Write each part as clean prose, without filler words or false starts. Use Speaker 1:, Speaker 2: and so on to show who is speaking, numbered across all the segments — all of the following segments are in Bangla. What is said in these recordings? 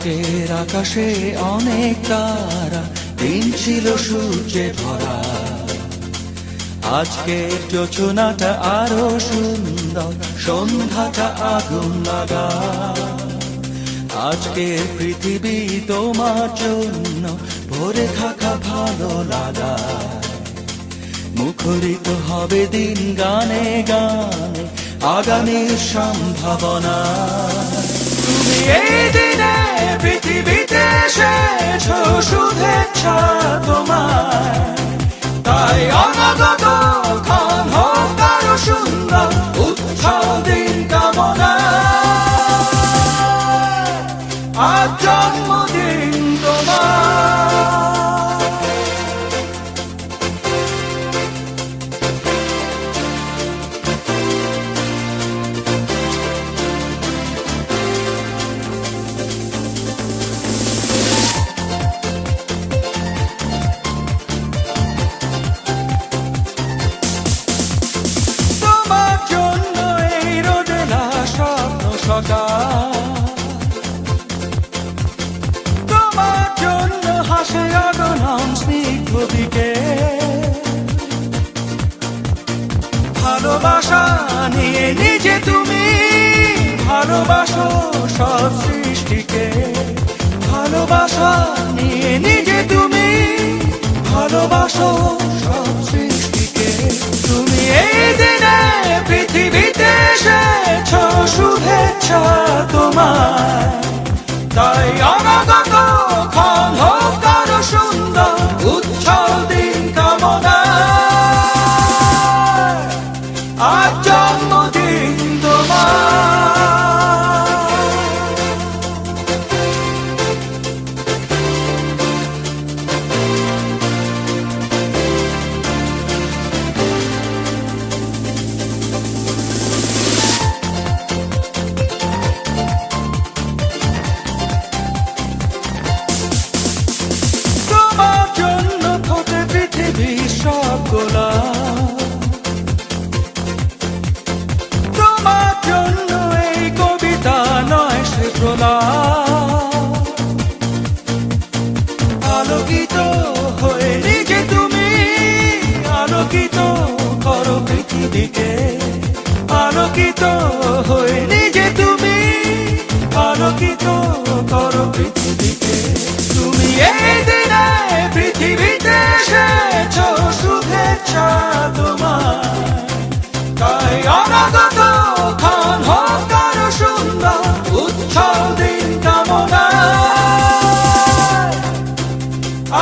Speaker 1: আজকের আকাশে অনেক তারা, দিন ছিল সূর্যে ভরা। আজকের যোজনাটা আরো সুন্দর, সন্ধ্যাটা আগুন লাগা। আজকের পৃথিবী তোমার জন্য ভরে থাকা ভালো লাগা। মুখরিত হবে দিন গানে গানে, আগামীর সম্ভাবনা। তুমি এই দিনে পৃথিবীতে এসেছো, শুভেচ্ছা তোমার। তাই অনাগত ক্ষণ হোক আরো সুন্দর, উৎসব দিন কামনা। আজ জন্মদিন তোমার। তোমার জন্য হাসে অগণন স্নিগ্ধ দিকে। ভালোবাসা নিয়ে নিজে তুমি ভালোবাসো সব সৃষ্টিকে। ভালোবাসা নিয়ে নিজে তুমি ভালোবাসো সব সৃষ্টিকে। তুমি এই দিনে পৃথিবীতে এসেছো, শুভেচ্ছা তোমার। তাই অনাগত ক্ষণ হোক আরো সুন্দর, উৎসব দিন কামনা। আজ জন্মদিন তোমার। তোমার জন্য এই কবিতা নয় সে প্রলাপ। আলোকিত হয়ে নিজে তুমি আলোকিত করো পৃথিবীকে। আলোকিত হয়ে নিজে তুমি আলোকিত করো পৃথিবীকে। তুমি এই দিনে পৃথিবীতে এসেছো, শুভেচ্ছা তোমার। তাই অনাগত ক্ষণ হোক আরো সুন্দর, উৎসব দিন কামনা।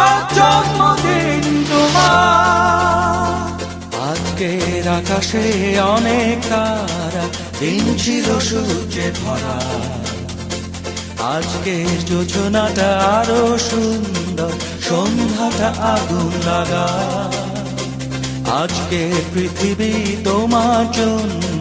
Speaker 1: আজ জন্মদিন তোমার। আজকের আকাশে অনেক তারা, দিন ছিল সূর্যে ভরা। আজকের যোজনাটা আরো সুন্দর, সন্ধ্যাটা আগুন লাগা। আজকে পৃথিবী তোমার জন্য